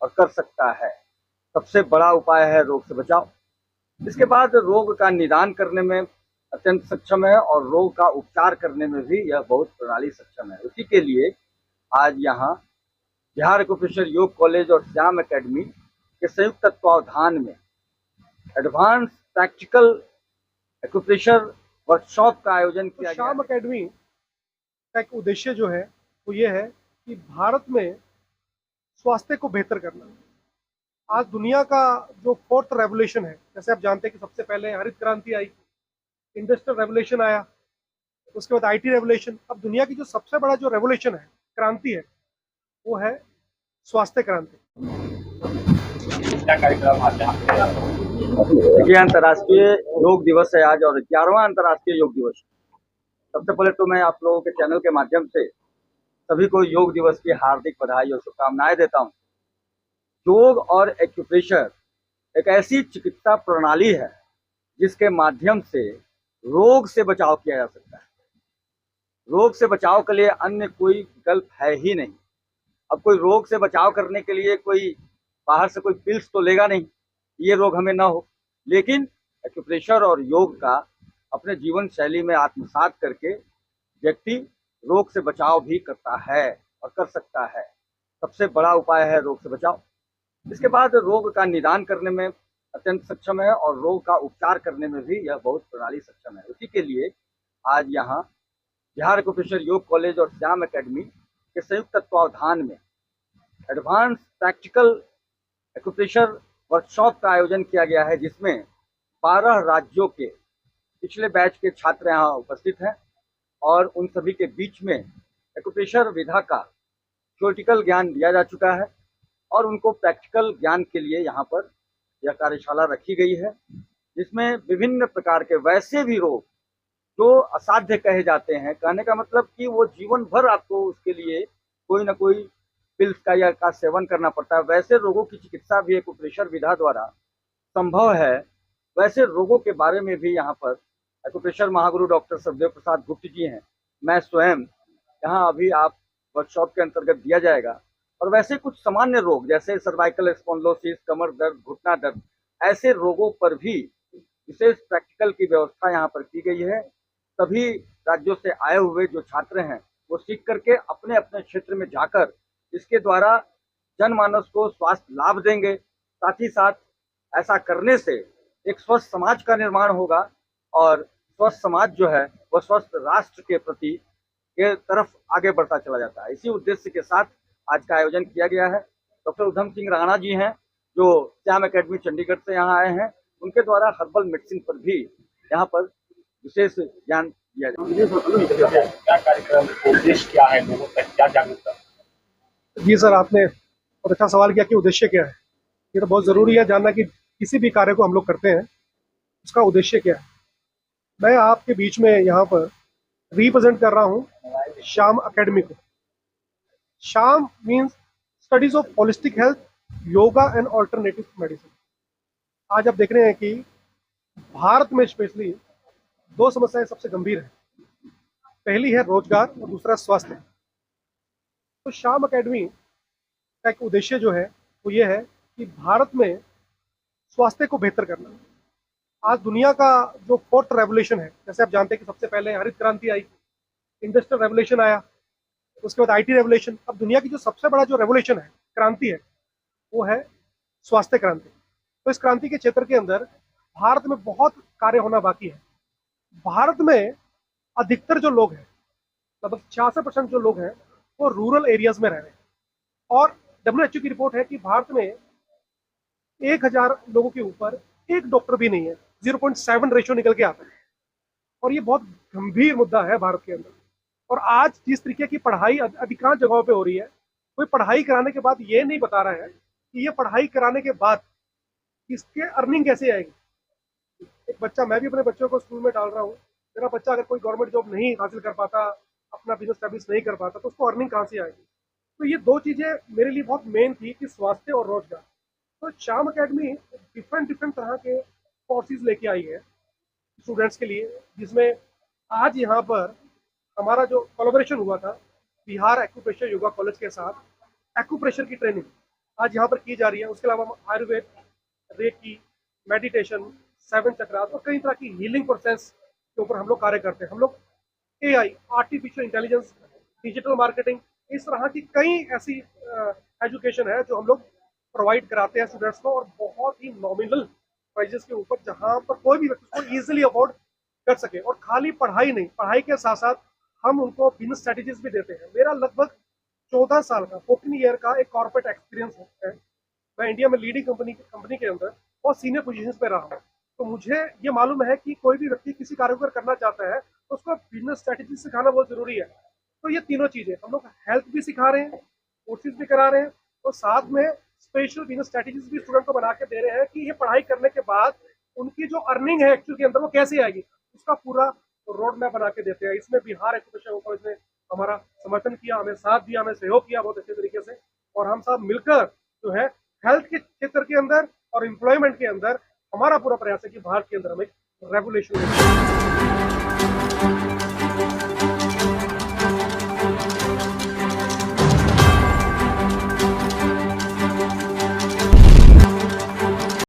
और कर सकता है। सबसे बड़ा उपाय है रोग से बचाव। इसके बाद रोग का निदान करने में अत्यंत सक्षम है और रोग का उपचार करने में भी यह बहुत प्रणाली सक्षम है। उसी के लिए आज यहाँ बिहार एक्यूप्रेशर योग कॉलेज और श्याम एकेडमी के संयुक्त तत्वावधान में एडवांस प्रैक्टिकल एक्यूप्रेशर वर्कशॉप का आयोजन किया गया। श्याम एकेडमी का एक उद्देश्य जो है वो ये है कि भारत में स्वास्थ्य को बेहतर करना। आज दुनिया का जो फोर्थ रेवोल्यूशन है, जैसे आप जानते हैं कि सबसे पहले हरित क्रांति आई, इंडस्ट्रियल रेवोल्यूशन आया, उसके बाद आईटी रेवोल्यूशन। अब दुनिया की जो सबसे बड़ा जो रेवोल्यूशन है, क्रांति है, वो है स्वास्थ्य क्रांति। क्या कार्यक्रम आज यहाँ पे? ये अंतर्राष्ट्रीय योग दिवस है आज और 11वां अंतर्राष्ट्रीय योग दिवस। सबसे पहले तो मैं आप लोगों के चैनल के माध्यम से सभी को योग दिवस की हार्दिक बधाई और शुभकामनाएं देता हूं। योग और एक्यूप्रेशर एक ऐसी चिकित्सा प्रणाली है जिसके माध्यम से रोग से बचाव किया जा सकता है। रोग से बचाव के लिए अन्य कोई विकल्प है ही नहीं। अब कोई रोग से बचाव करने के लिए कोई बाहर से कोई पिल्स तो लेगा नहीं, ये रोग हमें ना हो। लेकिन एक्यूप्रेशर और योग का अपने जीवन शैली में आत्मसात करके व्यक्ति रोग से बचाव भी करता है और कर सकता है। सबसे बड़ा उपाय है रोग से बचाव। इसके बाद रोग का निदान करने में अत्यंत सक्षम है और रोग का उपचार करने में भी यह बहुत प्रणाली सक्षम है। उसी के लिए आज यहाँ बिहार एक्यूप्रेशर योग कॉलेज और श्याम एकेडमी के संयुक्त तत्वावधान में एडवांस प्रैक्टिकल एक्यूप्रेशर वर्कशॉप का आयोजन किया गया है, जिसमें 12 राज्यों के पिछले बैच के छात्र यहाँ उपस्थित हैं और उन सभी के बीच में एक्यूप्रेशर विधा का थ्योरेटिकल ज्ञान दिया जा चुका है और उनको प्रैक्टिकल ज्ञान के लिए यहाँ पर यह कार्यशाला रखी गई है, जिसमें विभिन्न प्रकार के वैसे भी रोग जो असाध्य कहे जाते हैं, कहने का मतलब कि वो जीवन भर आपको उसके लिए कोई ना कोई पिल्स का सेवन करना पड़ता है, वैसे रोगों की चिकित्सा भी एक्यूप्रेशर विधा द्वारा संभव है। वैसे रोगों के बारे में भी यहाँ पर एक्यूप्रेशर महागुरु डॉक्टर सतदेव प्रसाद गुप्त जी हैं, मैं स्वयं यहाँ अभी आप वर्कशॉप के अंतर्गत दिया जाएगा। और वैसे कुछ सामान्य रोग जैसे सर्वाइकल स्पॉन्डिलोसिस, कमर दर्द, घुटना दर्द, ऐसे रोगों पर भी विशेष प्रैक्टिकल की व्यवस्था यहाँ पर की गई है। सभी राज्यों से आए हुए जो छात्र हैं वो सीख करके अपने अपने क्षेत्र में जाकर इसके द्वारा जनमानस को स्वास्थ्य लाभ देंगे। साथ ही साथ ऐसा करने से एक स्वस्थ समाज का निर्माण होगा और स्वस्थ समाज जो है वह स्वस्थ राष्ट्र के प्रति के तरफ आगे बढ़ता चला जाता है। इसी उद्देश्य के साथ आज का आयोजन किया गया है। डॉक्टर उधम सिंह राणा जी हैं जो श्याम एकेडमी चंडीगढ़ से यहाँ आए हैं, उनके द्वारा हर्बल मेडिसिन पर भी यहाँ पर विशेष ज्ञान दिया जाए। क्या कार्यक्रम उद्देश्य क्या है, लोगों तक क्या जागरूकता? जी सर, आपने बहुत अच्छा सवाल किया कि उद्देश्य क्या है। ये तो बहुत ज़रूरी है जानना कि किसी भी कार्य को हम लोग करते हैं उसका उद्देश्य क्या है। मैं आपके बीच में यहाँ पर रिप्रेजेंट कर रहा हूँ श्याम एकेडमी को। Shyam means studies of holistic health, yoga and alternative medicine. आज आप देख रहे हैं कि भारत में स्पेशली दो समस्याएं सबसे गंभीर हैं। पहली है रोजगार और दूसरा स्वास्थ्य। तो श्याम एकेडमी का एक उद्देश्य जो है वो ये है कि भारत में स्वास्थ्य को बेहतर करना। आज दुनिया का जो फोर्थ रेवोल्यूशन है, जैसे आप जानते हैं कि सबसे पहले हरित क्रांति आई, इंडस्ट्रियल रेवोल्यूशन आया, उसके बाद आईटी रेवोल्यूशन। अब दुनिया की जो सबसे बड़ा जो रेवोल्यूशन है, क्रांति है, वो है स्वास्थ्य क्रांति। तो इस क्रांति के क्षेत्र के अंदर भारत में बहुत कार्य होना बाकी है। भारत में अधिकतर जो लोग हैं, लगभग 66% जो लोग हैं वो रूरल एरियाज में रह रहे हैं और WHO की रिपोर्ट है कि भारत में 1000 लोगों के ऊपर एक डॉक्टर भी नहीं है। 0.7 रेशियो निकल के आता है और ये बहुत गंभीर मुद्दा है भारत के अंदर। और आज जिस तरीके की पढ़ाई अधिकांश जगहों पे हो रही है, कोई पढ़ाई कराने के बाद ये नहीं बता रहा है कि ये पढ़ाई कराने के बाद इसके अर्निंग कैसे आएगी। एक बच्चा, मैं भी अपने बच्चों को स्कूल में डाल रहा हूँ, मेरा बच्चा अगर कोई गवर्नमेंट जॉब नहीं हासिल कर पाता, अपना बिजनेस स्टैब्लिश नहीं कर पाता, तो उसको अर्निंग कहाँ से आएगी। तो ये दो चीज़ें मेरे लिए बहुत मेन थी कि स्वास्थ्य और रोजगार। तो श्याम एकेडमी डिफरेंट तरह के कोर्सेज लेके आई है स्टूडेंट्स के लिए, जिसमें आज यहाँ पर हमारा जो कोलैबोरेशन हुआ था बिहार एक्यूप्रेशर योगा कॉलेज के साथ, एक्यूप्रेशर की ट्रेनिंग आज यहाँ पर की जा रही है। उसके अलावा हम आयुर्वेद, रेकी, मेडिटेशन, 7 चक्रास और कई तरह की हीलिंग प्रोसेस के ऊपर हम लोग कार्य करते हैं। हम लोग AI, artificial intelligence, digital marketing, इस तरह की कई ऐसी एजुकेशन है जो हम लोग प्रोवाइड कराते हैं स्टूडेंट्स को, और बहुत ही नॉमिनल प्राइजेस के ऊपर, जहाँ पर कोई भी व्यक्ति उसको ईजिली अफोर्ड कर सके। और खाली पढ़ाई नहीं, पढ़ाई के साथ साथ हम उनको बिजनेस स्ट्रेटेजीज भी देते हैं। मेरा लगभग 14 साल का 14 ईयर का एक कॉर्पोरेट एक्सपीरियंस है। मैं इंडिया में लीडिंग कंपनी के अंदर और सीनियर पोजीशंस पे रहा हूँ। तो मुझे ये मालूम है कि कोई भी व्यक्ति किसी कार्य को करना चाहता है तो उसको बिजनेस स्ट्रेटेजी सिखाना बहुत जरूरी है। तो ये तीनों चीजें हम लोग हेल्थ भी सिखा रहे हैं, कोर्सेज भी करा रहे हैं, और साथ में स्पेशल बिजनेस स्ट्रेटेजीज भी स्टूडेंट को बना के दे रहे हैं कि ये पढ़ाई करने के बाद उनकी जो अर्निंग है एक्चुअल के अंदर वो कैसे आएगी, उसका पूरा रोड मैप बना के देते हैं। इसमें बिहार एक्सप्रेशन कॉलेज ने हमारा समर्थन किया, हमें साथ दिया, हमें सहयोग किया बहुत अच्छे तरीके से, और हम सब मिलकर जो है हेल्थ के क्षेत्र के अंदर और एम्प्लॉयमेंट के अंदर हमारा पूरा प्रयास है कि भारत के अंदर हम एक रेगुलेशन